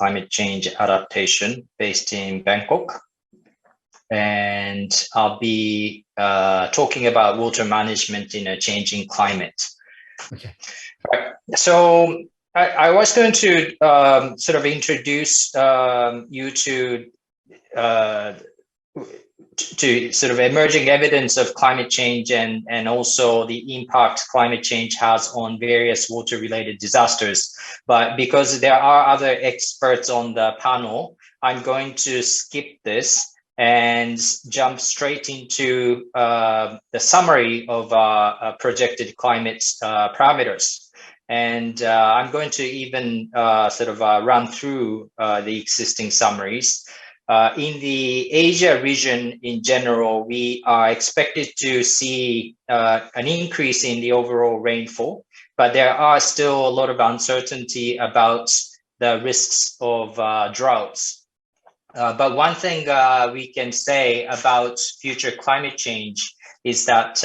climate change adaptation based in Bangkok. And I'll be talking about water management in a changing climate. Okay. Right. So I was going to sort of introduce you to sort of emerging evidence of climate change and also the impact climate change has on various water-related disasters. But because there are other experts on the panel, I'm going to skip this and jump straight into the summary of projected climate parameters. And I'm going to even sort of run through the existing summaries. In the Asia region in general, we are expected to see an increase in the overall rainfall, but there are still a lot of uncertainty about the risks of droughts. But one thing we can say about future climate change is that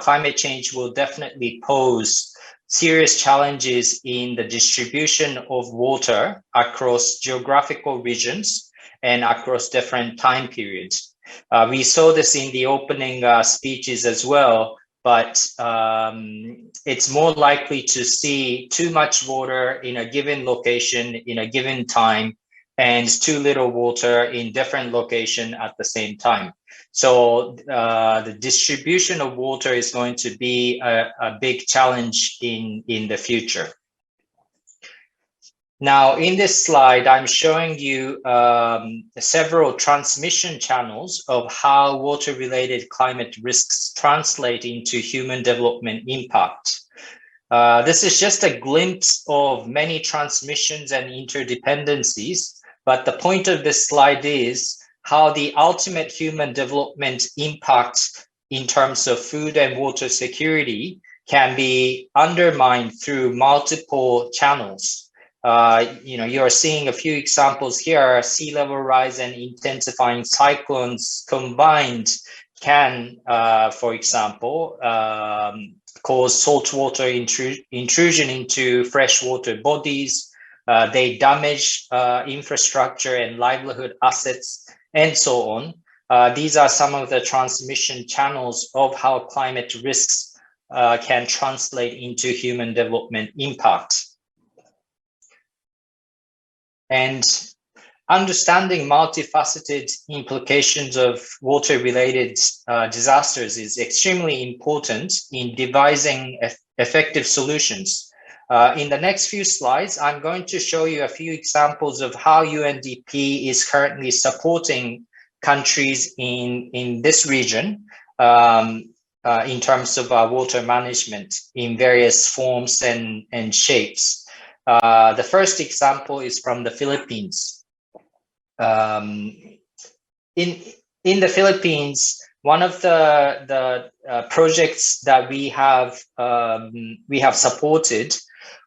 climate change will definitely pose serious challenges in the distribution of water across geographical regions and across different time periods. We saw this in the opening speeches as well, but it's more likely to see too much water in a given location in a given time and too little water in different location at the same time. So the distribution of water is going to be a big challenge in the future. Now, in this slide, I'm showing you several transmission channels of how water-related climate risks translate into human development impact. This is just a glimpse of many transmissions and interdependencies, but the point of this slide is how the ultimate human development impact in terms of food and water security can be undermined through multiple channels. You're seeing a few examples here. Sea level rise and intensifying cyclones combined can, for example, cause saltwater intrusion into freshwater bodies. They damage infrastructure and livelihood assets, and so on. These are some of the transmission channels of how climate risks can translate into human development impact. And understanding multifaceted implications of water-related disasters is extremely important in devising effective solutions. In the next few slides, I'm going to show you a few examples of how UNDP is currently supporting countries in this region in terms of water management in various forms and shapes. The first example is from the Philippines. In the Philippines, one of the projects that we have supported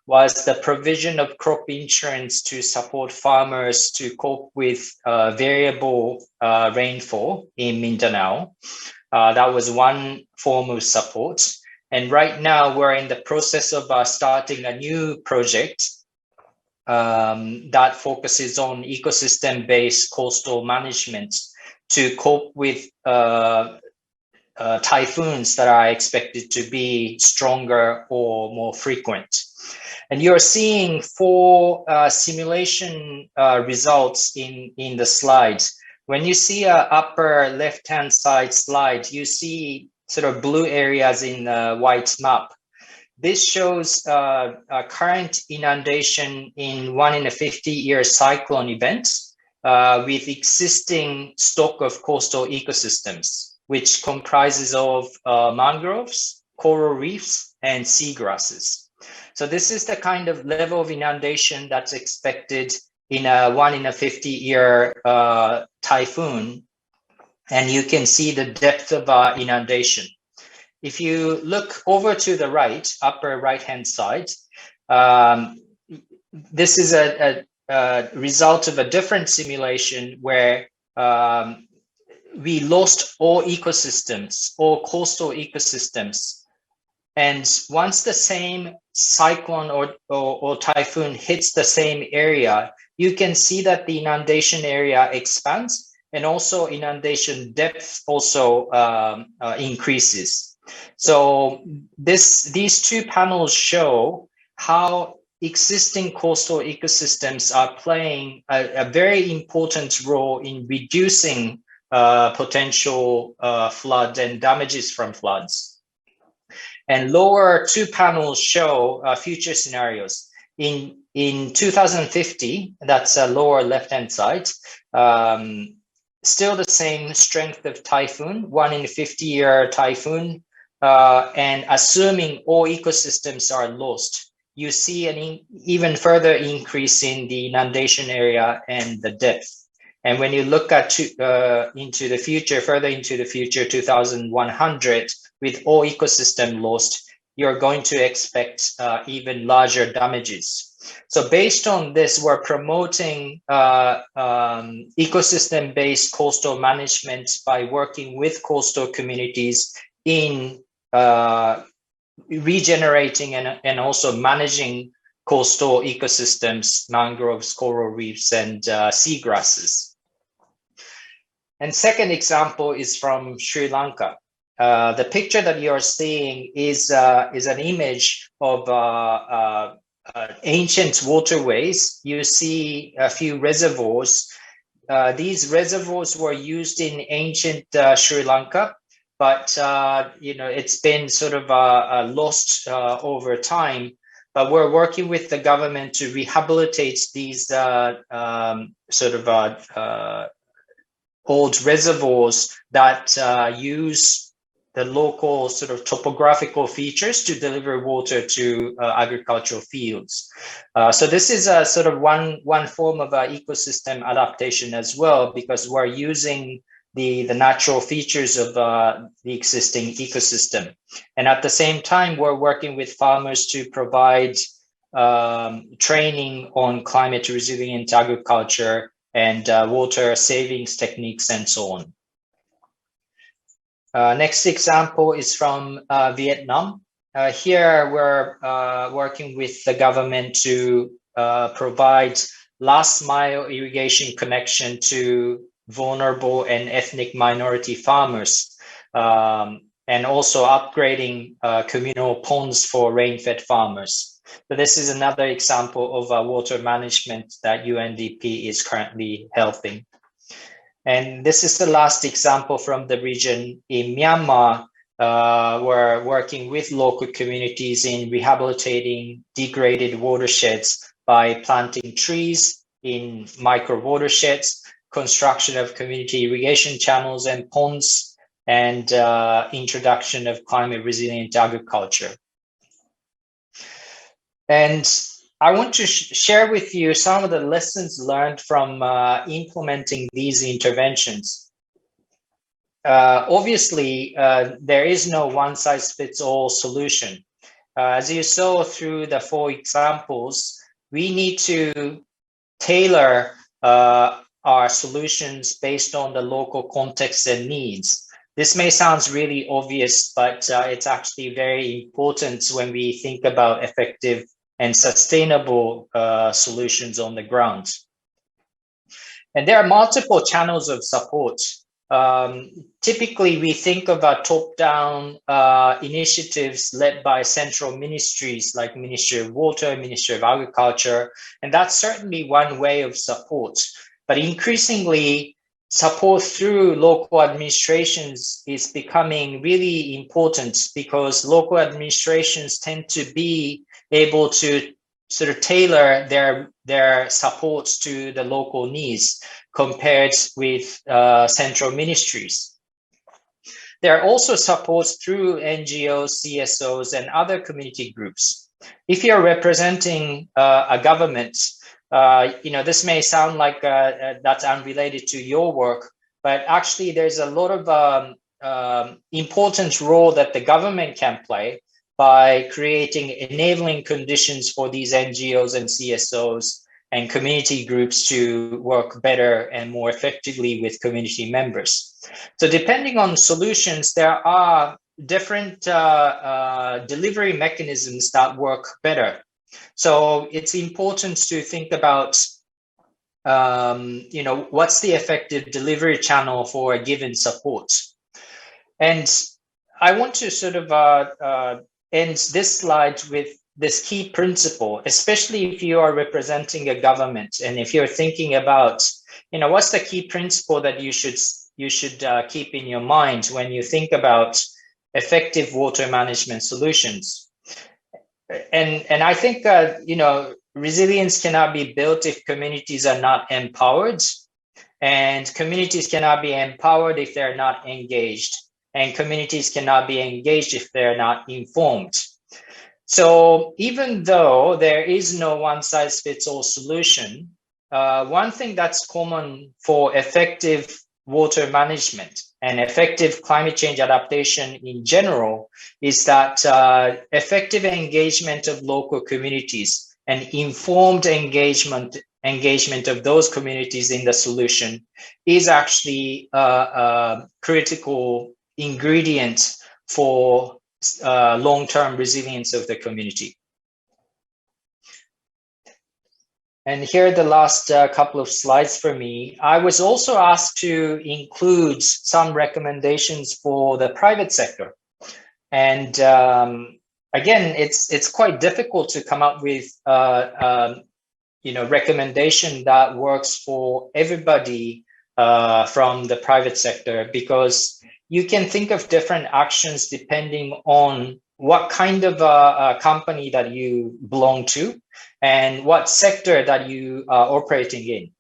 was the provision of crop insurance to support farmers to cope with variable rainfall in Mindanao. That was one form of support. And right now we're in the process of starting a new project that focuses on ecosystem-based coastal management to cope with typhoons that are expected to be stronger or more frequent. And you're seeing four simulation results in the slides. When you see an upper left-hand side slide, you see sort of blue areas in the white map. This shows a current inundation in 1 in a 50-year cyclone event with existing stock of coastal ecosystems, which comprises of mangroves, coral reefs, and seagrasses. So this is the kind of level of inundation that's expected in a 1 in a 50-year typhoon. And you can see the depth of inundation. If you look over to the right, upper right-hand side, this is a result of a different simulation where we lost all ecosystems, all coastal ecosystems. And once the same cyclone or typhoon hits the same area, you can see that the inundation area expands, and also inundation depth also increases. So these two panels show how existing coastal ecosystems are playing a very important role in reducing potential flood and damages from floods. And lower two panels show future scenarios. In 2050, that's a lower left-hand side, still the same strength of typhoon, 1 in 50-year typhoon, and assuming all ecosystems are lost, you see an even further increase in the inundation area and the depth. And when you look at into the future, further into the future, 2100, with all ecosystem lost, you're going to expect even larger damages. So based on this, we're promoting ecosystem-based coastal management by working with coastal communities in regenerating and also managing coastal ecosystems, mangroves, coral reefs, and seagrasses. And second example is from Sri Lanka. The picture that you're seeing is an image of ancient waterways. You see a few reservoirs. These reservoirs were used in ancient Sri Lanka, but it's been sort of lost over time. But we're working with the government to rehabilitate these old reservoirs that use the local sort of topographical features to deliver water to agricultural fields. So this is a sort of one form of ecosystem adaptation as well, because we're using the natural features of the existing ecosystem. And at the same time, we're working with farmers to provide training on climate resilient agriculture and water savings techniques and so on. Next example is from Vietnam. Here we're working with the government to provide last mile irrigation connection to vulnerable and ethnic minority farmers, and also upgrading communal ponds for rain-fed farmers. So this is another example of water management that UNDP is currently helping. And this is the last example from the region in Myanmar. We're working with local communities in rehabilitating degraded watersheds by planting trees in micro watersheds, construction of community irrigation channels and ponds, and introduction of climate resilient agriculture. And I want to share with you some of the lessons learned from implementing these interventions. Obviously, there is no one-size-fits-all solution. As you saw through the 4 examples, we need to tailor our solutions based on the local context and needs. This may sound really obvious, but it's actually very important when we think about effective and sustainable solutions on the ground. And there are multiple channels of support. Typically, we think of top-down initiatives led by central ministries like Ministry of Water, Ministry of Agriculture, and that's certainly one way of support. But increasingly, support through local administrations is becoming really important, because local administrations tend to be able to sort of tailor their supports to the local needs compared with central ministries. There are also supports through NGOs, CSOs, and other community groups. If you're representing a government, this may sound like that's unrelated to your work, but actually there's a lot of important role that the government can play by creating enabling conditions for these NGOs and CSOs and community groups to work better and more effectively with community members. So depending on solutions, there are different delivery mechanisms that work better. So it's important to think about, what's the effective delivery channel for a given support. And I want to sort of end this slide with this key principle, especially if you are representing a government and if you're thinking about, what's the key principle that you should keep in your mind when you think about effective water management solutions. And I think, resilience cannot be built if communities are not empowered, and communities cannot be empowered if they're not engaged, and communities cannot be engaged if they're not informed. So even though there is no one-size-fits-all solution, one thing that's common for effective water management and effective climate change adaptation in general is that effective engagement of local communities and informed engagement of those communities in the solution is actually a critical ingredient for long-term resilience of the community. And here are the last couple of slides for me. I was also asked to include some recommendations for the private sector. And again, it's quite difficult to come up with recommendation that works for everybody from the private sector, because you can think of different actions depending on what kind of a company that you belong to and what sector that you are operating in.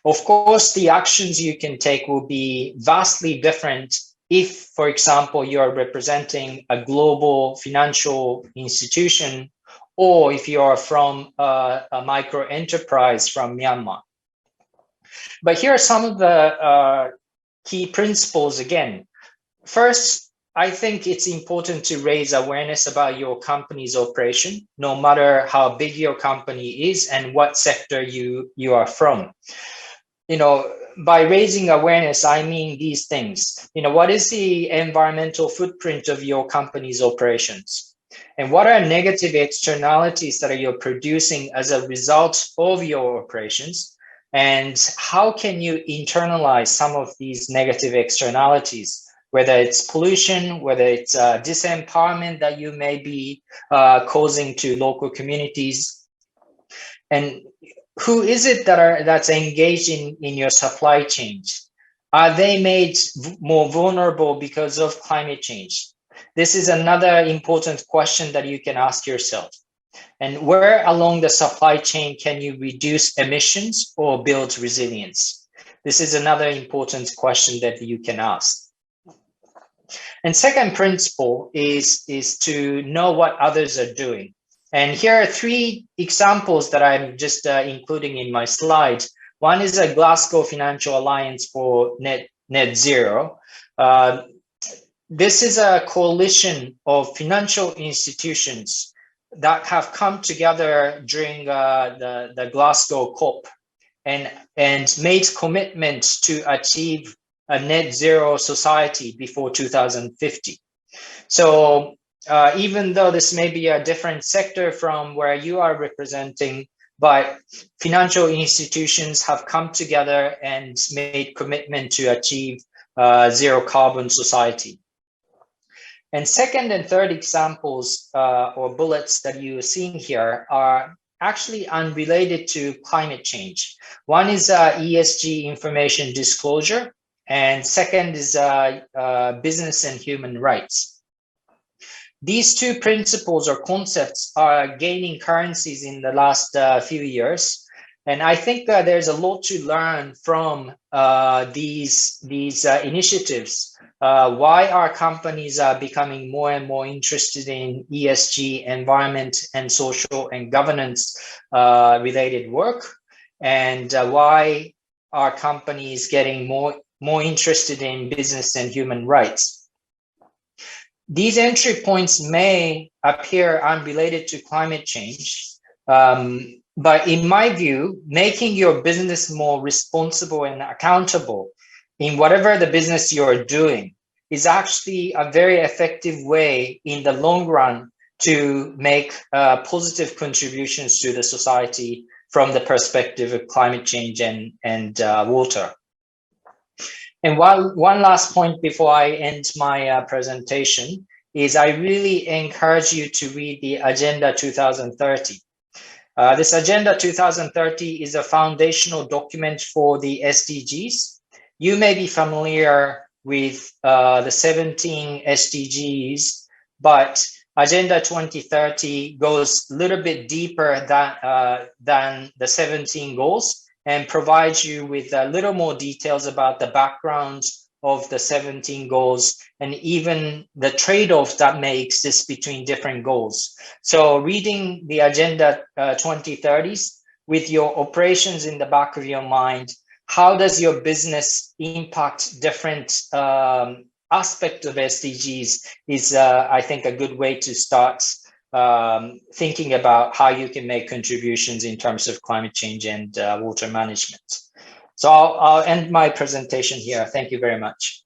Of course, the actions you can take will be vastly different if, for example, you are representing a global financial institution, or if you are from a micro enterprise from Myanmar. But here are some of the key principles again. First, I think it's important to raise awareness about your company's operation, no matter how big your company is and what sector you are from. By raising awareness, I mean these things. What is the environmental footprint of your company's operations? And what are negative externalities that you're producing as a result of your operations? And how can you internalize some of these negative externalities? Whether it's pollution, whether it's disempowerment that you may be causing to local communities. And who is it that's engaged in your supply chain? Are they made more vulnerable because of climate change? This is another important question that you can ask yourself. And where along the supply chain can you reduce emissions or build resilience? This is another important question that you can ask. And second principle is to know what others are doing. And here are three examples that I'm just including in my slide. One is a Glasgow Financial Alliance for Net Zero. This is a coalition of financial institutions that have come together during the Glasgow COP and made commitments to achieve a net zero society before 2050. So even though this may be a different sector from where you are representing, but financial institutions have come together and made commitment to achieve zero carbon society. And second and third examples or bullets that you are seeing here are actually unrelated to climate change. One is ESG information disclosure, and second is business and human rights. These two principles or concepts are gaining currencies in the last few years. And I think there's a lot to learn from these initiatives. Why our companies are becoming more and more interested in ESG, environment and social and governance related work, and why our companies getting more interested in business and human rights. These entry points may appear unrelated to climate change, But in my view, making your business more responsible and accountable in whatever the business you're doing is actually a very effective way in the long run to make positive contributions to the society from the perspective of climate change and water. And one last point before I end my presentation is I really encourage you to read the Agenda 2030. This Agenda 2030 is a foundational document for the SDGs. You may be familiar with the 17 SDGs, but Agenda 2030 goes a little bit deeper than the 17 goals and provides you with a little more details about the background of the 17 goals and even the trade-offs that may exist between different goals. So reading the Agenda 2030s with your operations in the back of your mind, how does your business impact different aspects of SDGs is, I think, a good way to start thinking about how you can make contributions in terms of climate change and water management. So I'll end my presentation here. Thank you very much.